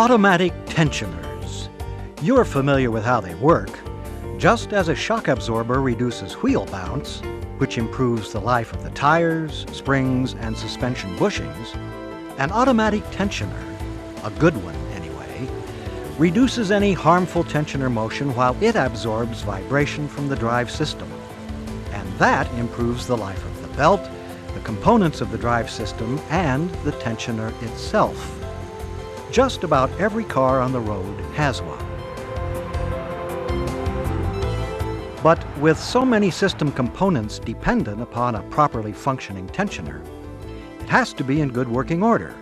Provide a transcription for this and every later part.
Automatic tensioners. You're familiar with how they work. Just as a shock absorber reduces wheel bounce, which improves the life of the tires, springs, and suspension bushings, an automatic tensioner, a good one anyway, reduces any harmful tensioner motion while it absorbs vibration from the drive system. And that improves the life of the belt, the components of the drive system, and the tensioner itself. Just about every car on the road has one. But with so many system components dependent upon a properly functioning tensioner, it has to be in good working order.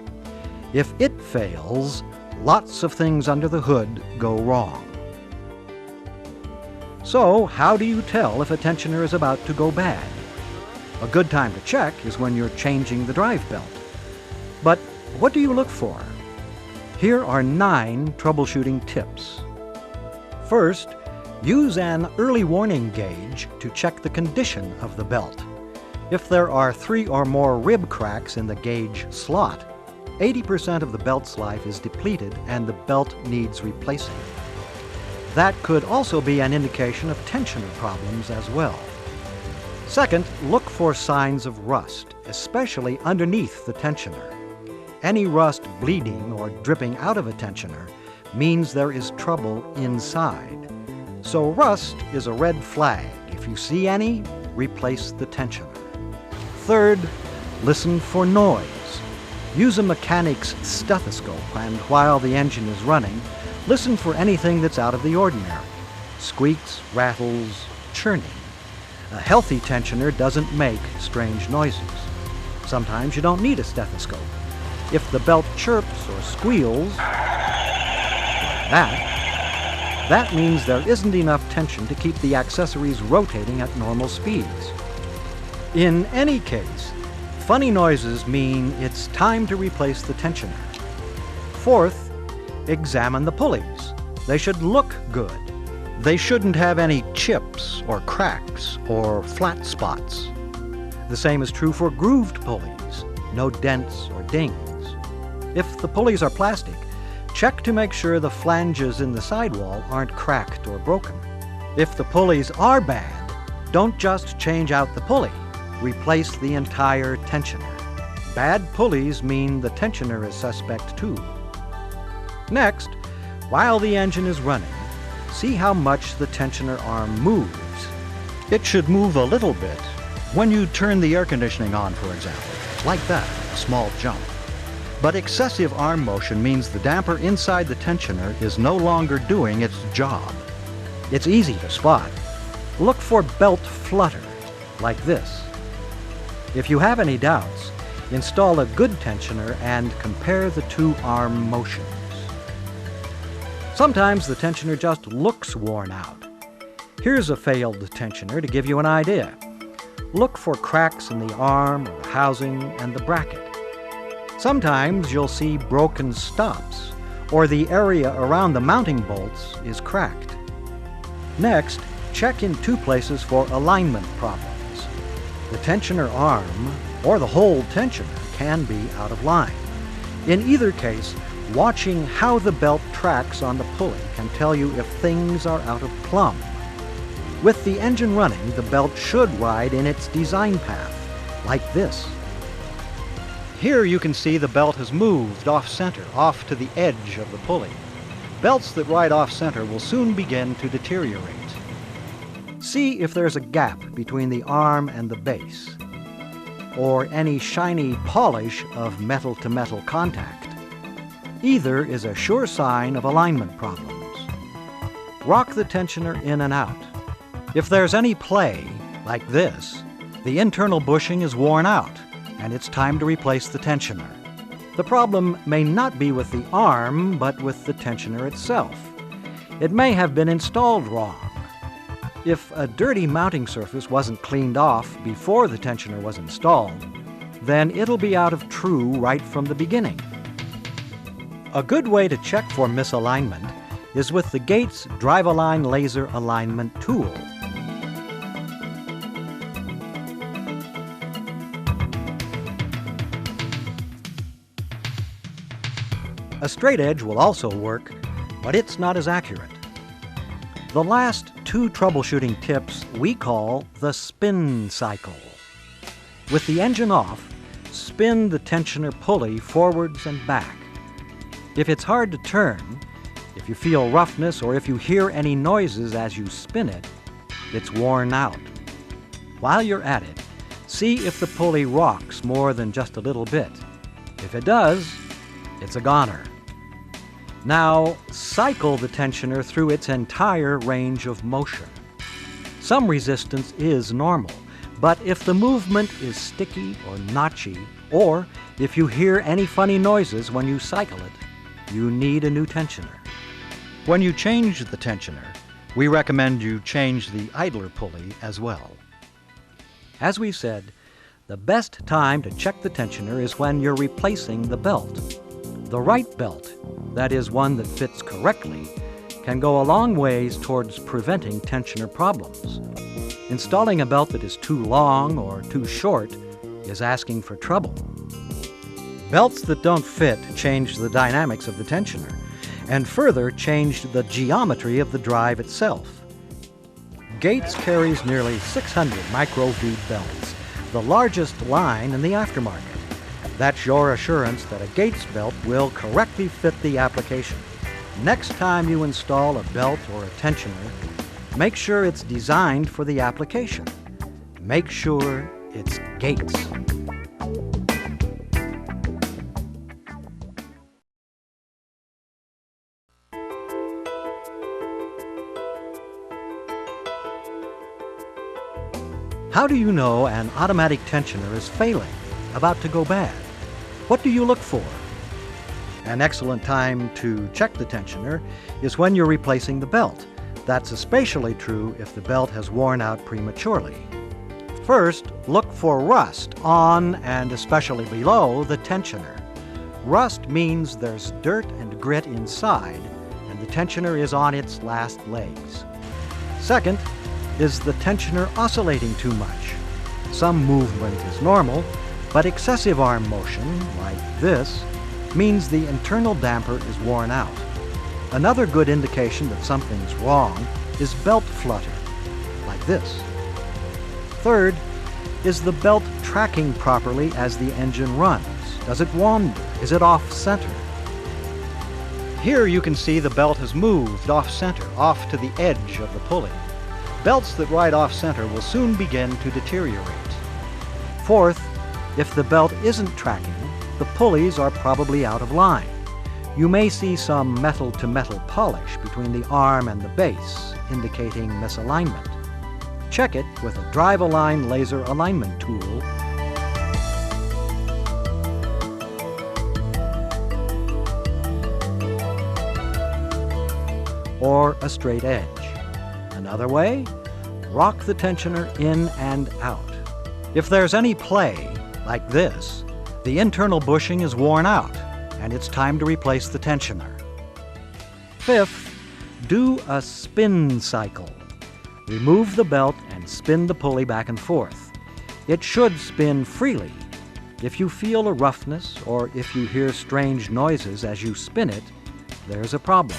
If it fails, lots of things under the hood go wrong. So, how do you tell if a tensioner is about to go bad? A good time to check is when you're changing the drive belt. But what do you look for? Here are 9 troubleshooting tips. First, use an early warning gauge to check the condition of the belt. If there are 3 or more rib cracks in the gauge slot, 80% of the belt's life is depleted and the belt needs replacing. That could also be an indication of tensioner problems as well. Second, look for signs of rust, especially underneath the tensioner. Any rust bleeding or dripping out of a tensioner means there is trouble inside. So rust is a red flag. If you see any, replace the tensioner. Third, listen for noise. Use a mechanic's stethoscope, and while the engine is running, listen for anything that's out of the ordinary. Squeaks, rattles, churning. A healthy tensioner doesn't make strange noises. Sometimes you don't need a stethoscope. If the belt chirps or squeals, like that means there isn't enough tension to keep the accessories rotating at normal speeds. In any case, funny noises mean it's time to replace the tensioner. Fourth, examine the pulleys. They should look good. They shouldn't have any chips or cracks or flat spots. The same is true for grooved pulleys. No dents or dings. If the pulleys are plastic, check to make sure the flanges in the sidewall aren't cracked or broken. If the pulleys are bad, don't just change out the pulley. Replace the entire tensioner. Bad pulleys mean the tensioner is suspect too. Next, while the engine is running, see how much the tensioner arm moves. It should move a little bit. When you turn the air conditioning on, for example, like that, a small jump. But excessive arm motion means the damper inside the tensioner is no longer doing its job. It's easy to spot. Look for belt flutter, like this. If you have any doubts, install a good tensioner and compare the 2 arm motions. Sometimes the tensioner just looks worn out. Here's a failed tensioner to give you an idea. Look for cracks in the arm or the housing and the bracket. Sometimes you'll see broken stops, or the area around the mounting bolts is cracked. Next, check in 2 places for alignment problems. The tensioner arm, or the whole tensioner, can be out of line. In either case, watching how the belt tracks on the pulley can tell you if things are out of plumb. With the engine running, the belt should ride in its design path, like this. Here you can see the belt has moved off-center, off to the edge of the pulley. Belts that ride off-center will soon begin to deteriorate. See if there's a gap between the arm and the base, or any shiny polish of metal-to-metal contact. Either is a sure sign of alignment problems. Rock the tensioner in and out. If there's any play, like this, the internal bushing is worn out, and it's time to replace the tensioner. The problem may not be with the arm, but with the tensioner itself. It may have been installed wrong. If a dirty mounting surface wasn't cleaned off before the tensioner was installed, then it'll be out of true right from the beginning. A good way to check for misalignment is with the Gates Drive-Align Laser Alignment tool. A straight edge will also work, but it's not as accurate. The last two troubleshooting tips we call the spin cycle. With the engine off, spin the tensioner pulley forwards and back. If it's hard to turn, if you feel roughness, or if you hear any noises as you spin it, it's worn out. While you're at it, see if the pulley rocks more than just a little bit. If it does, it's a goner. Now, cycle the tensioner through its entire range of motion. Some resistance is normal, but if the movement is sticky or notchy, or if you hear any funny noises when you cycle it, you need a new tensioner. When you change the tensioner, we recommend you change the idler pulley as well. As we said, the best time to check the tensioner is when you're replacing the belt. The right belt, that is one that fits correctly, can go a long ways towards preventing tensioner problems. Installing a belt that is too long or too short is asking for trouble. Belts that don't fit change the dynamics of the tensioner, and further change the geometry of the drive itself. Gates carries nearly 600 micro-V belts, the largest line in the aftermarket. That's your assurance that a Gates belt will correctly fit the application. Next time you install a belt or a tensioner, make sure it's designed for the application. Make sure it's Gates. How do you know an automatic tensioner is failing, about to go bad? What do you look for? An excellent time to check the tensioner is when you're replacing the belt. That's especially true if the belt has worn out prematurely. First, look for rust on and especially below the tensioner. Rust means there's dirt and grit inside, and the tensioner is on its last legs. Second, is the tensioner oscillating too much? Some movement is normal, but excessive arm motion, like this, means the internal damper is worn out. Another good indication that something's wrong is belt flutter, like this. Third, is the belt tracking properly as the engine runs? Does it wander? Is it off-center? Here you can see the belt has moved off-center, off to the edge of the pulley. Belts that ride off-center will soon begin to deteriorate. Fourth, if the belt isn't tracking, the pulleys are probably out of line. You may see some metal-to-metal polish between the arm and the base, indicating misalignment. Check it with a drive-align laser alignment tool or a straight edge. Another way, rock the tensioner in and out. If there's any play, like this, the internal bushing is worn out, and it's time to replace the tensioner. Fifth, do a spin cycle. Remove the belt and spin the pulley back and forth. It should spin freely. If you feel a roughness, or if you hear strange noises as you spin it, there's a problem.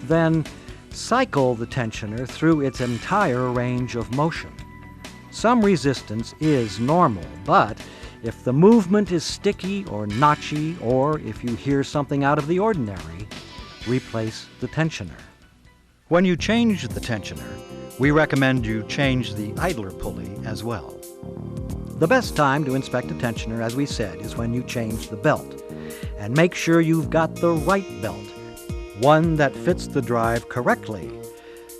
Then, cycle the tensioner through its entire range of motion. Some resistance is normal, but if the movement is sticky or notchy, or if you hear something out of the ordinary, replace the tensioner. When you change the tensioner, we recommend you change the idler pulley as well. The best time to inspect a tensioner, as we said, is when you change the belt. And make sure you've got the right belt, one that fits the drive correctly.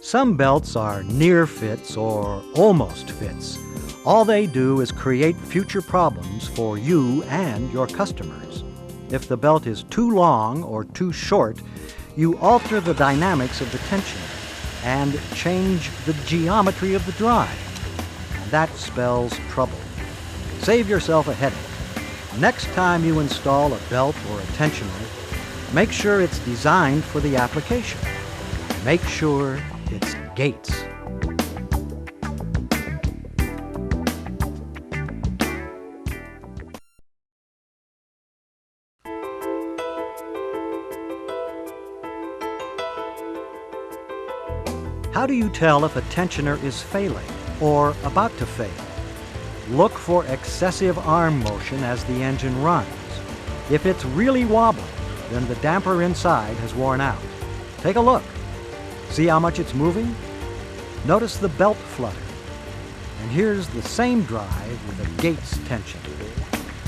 Some belts are near fits or almost fits. All they do is create future problems for you and your customers. If the belt is too long or too short, you alter the dynamics of the tensioner and change the geometry of the drive. And that spells trouble. Save yourself a headache. Next time you install a belt or a tensioner, make sure it's designed for the application. Make sure it's Gates. How do you tell if a tensioner is failing or about to fail? Look for excessive arm motion as the engine runs. If it's really wobbling, then the damper inside has worn out. Take a look. See how much it's moving? Notice the belt flutter. And here's the same drive with a Gates tension.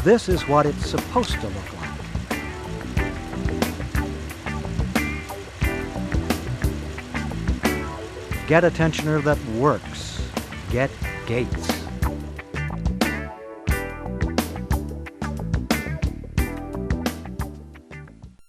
This is what it's supposed to look like. Get a tensioner that works. Get Gates.